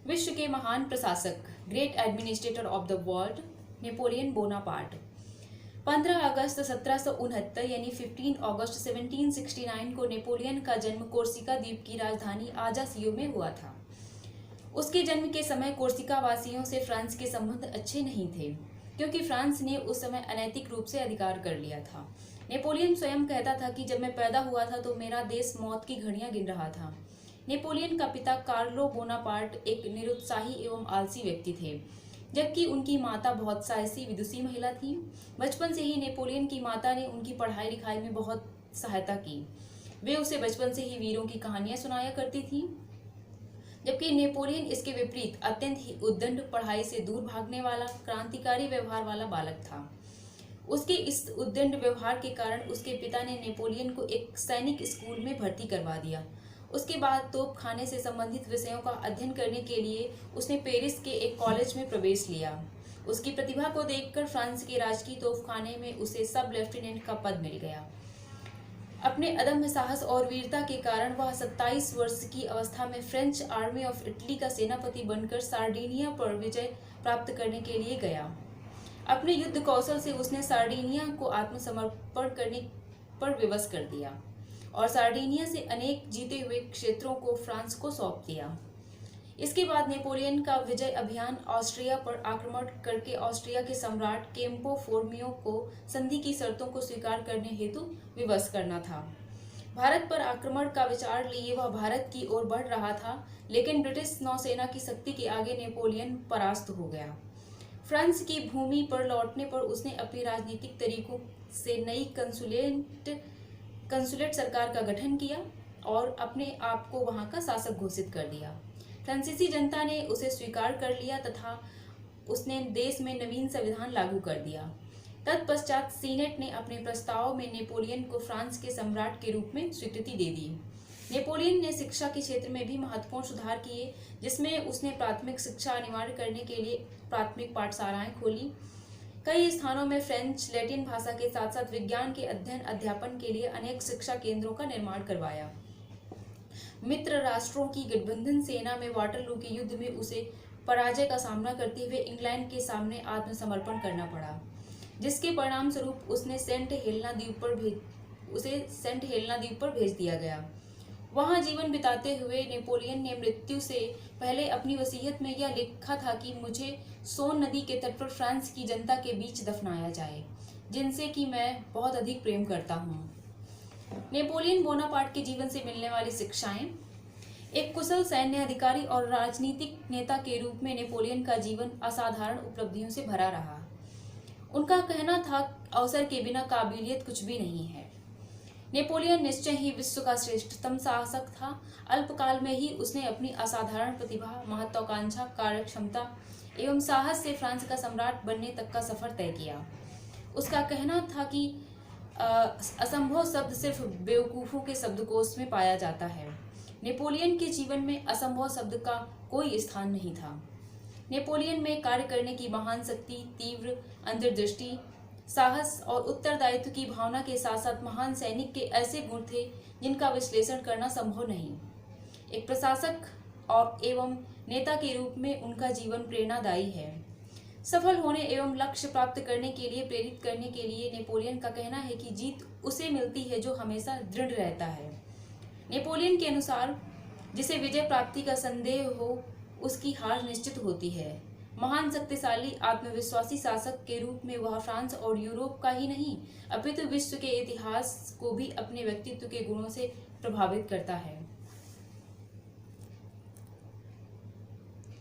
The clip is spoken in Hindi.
विश्व के महान प्रशासक, great administrator of the world, Napoleon Bonaparte. 15 अगस्त 1769 यानी 15 अगस्त 1769 को नेपोलियन का जन्म कोर्सिका द्वीप की राजधानी आजासियो में हुआ था। उसके जन्म के समय कोर्सिका वासियों से फ्रांस के संबंध अच्छे नहीं थे, क्योंकि फ्रांस ने उस समय अनैतिक रूप से अधिकार कर लिया था। नेपोलियन स्वयं कहता था कि जब मैं पैदा हुआ था तो मेरा देश मौत की घड़ियां गिन रहा था। नेपोलियन का पिता कार्लो बोनापार्ट एक निरुत्साही एवं आलसी व्यक्ति थे, जबकि उनकी माता बहुत साहसी विदुषी महिला थी। बचपन से ही नेपोलियन की माता ने उनकी पढ़ाई लिखाई में बहुत सहायता की। वे उसे बचपन से ही वीरों की कहानियां सुनाया करती थी, जबकि नेपोलियन इसके विपरीत अत्यंत ही उद्दंड, पढ़ाई से दूर भागने वाला, क्रांतिकारी व्यवहार वाला बालक था। उसके इस उद्दंड व्यवहार के कारण उसके पिता ने नेपोलियन को एक सैनिक स्कूल में भर्ती करवा दिया। उसके बाद तोप खाने से संबंधित विषयों का अध्ययन करने के लिए उसने पेरिस के एक कॉलेज में प्रवेश लिया। उसकी प्रतिभा को देखकर फ्रांस के राजकीय तोपखाने में उसे सब लेफ्टिनेंट का पद मिल गया। अपने अदम्य साहस और वीरता के कारण वह 27 वर्ष की अवस्था में फ्रेंच आर्मी ऑफ इटली का सेनापति बनकर सार्डिनिया पर विजय प्राप्त करने के लिए गया। अपने युद्ध कौशल से उसने सार्डिनिया को आत्मसमर्पण करने पर विवश कर दिया और सार्डिनिया से अनेक जीते हुए क्षेत्रों को फ्रांस को सौंप दिया। इसके बाद नेपोलियन का विजय अभियान ऑस्ट्रिया पर आक्रमण करके ऑस्ट्रिया के सम्राट केम्पो फोर्मियो को संधि की शर्तों को स्वीकार करने हेतु विवश करना था। भारत पर आक्रमण का विचार लिए वह भारत की ओर बढ़ रहा था, लेकिन ब्रिटिश नौसेना की शक्ति के आगे नेपोलियन परास्त हो गया। फ्रांस की भूमि पर लौटने पर उसने अपनी राजनीतिक तरीकों से नई कंसुलेट सरकार का गठन किया और अपने आप को वहां का शासक घोषित कर दिया। फ्रांसीसी जनता ने उसे स्वीकार कर लिया तथा उसने देश में नवीन संविधान लागू कर दिया। तत्पश्चात सीनेट ने अपने प्रस्ताव में नेपोलियन को फ्रांस के सम्राट के रूप में स्वीकृति दे दी। नेपोलियन ने शिक्षा के क्षेत्र में भी महत्वपूर्ण सुधार किए, जिसमें उसने प्राथमिक शिक्षा अनिवार्य करने के लिए प्राथमिक पाठशालाएं खोली। कई स्थानों में फ्रेंच, लैटिन भाषा के साथ साथ विज्ञान के अध्ययन अध्यापन के लिए अनेक शिक्षा केंद्रों का निर्माण करवाया। मित्र राष्ट्रों की गठबंधन सेना में वाटरलू के युद्ध में उसे पराजय का सामना करते हुए इंग्लैंड के सामने आत्मसमर्पण करना पड़ा, जिसके परिणाम स्वरूप सेंट हेलेना द्वीप पर भेज दिया गया। वहां जीवन बिताते हुए नेपोलियन ने मृत्यु से पहले अपनी वसीयत में यह लिखा था कि मुझे सोन नदी के तट पर फ्रांस की जनता के बीच दफनाया जाए, जिनसे कि मैं बहुत अधिक प्रेम करता हूँ। नेपोलियन बोनापार्ट के जीवन से मिलने वाली शिक्षाएं। एक कुशल सैन्य अधिकारी और राजनीतिक नेता के रूप में नेपोलियन का जीवन असाधारण उपलब्धियों से भरा रहा। उनका कहना था, अवसर के बिना काबिलियत कुछ भी नहीं है। नेपोलियन निश्चय ही विश्व का श्रेष्ठतम शासक था। अल्पकाल में ही उसने अपनी असाधारण प्रतिभा, महत्वाकांक्षा, कार्यक्षमता एवं साहस से फ्रांस का सम्राट बनने तक का सफर तय किया। उसका कहना था कि असंभव शब्द सिर्फ बेवकूफों के शब्दकोश में पाया जाता है। नेपोलियन के जीवन में असंभव शब्द का कोई स्थान नहीं था। नेपोलियन में कार्य करने की महान शक्ति, तीव्र अंतर्दृष्टि, साहस और उत्तरदायित्व की भावना के साथ साथ महान सैनिक के ऐसे गुण थे जिनका विश्लेषण करना संभव नहीं। एक प्रशासक और एवं नेता के रूप में उनका जीवन प्रेरणादायी है। सफल होने एवं लक्ष्य प्राप्त करने के लिए प्रेरित करने के लिए नेपोलियन का कहना है कि जीत उसे मिलती है जो हमेशा दृढ़ रहता है। नेपोलियन के अनुसार जिसे विजय प्राप्ति का संदेह हो, उसकी हार निश्चित होती है। महान शक्तिशाली आत्मविश्वासी शासक के रूप में वह फ्रांस और यूरोप का ही नहीं, अपितु विश्व के इतिहास को भी अपने व्यक्तित्व के गुणों से प्रभावित करता है।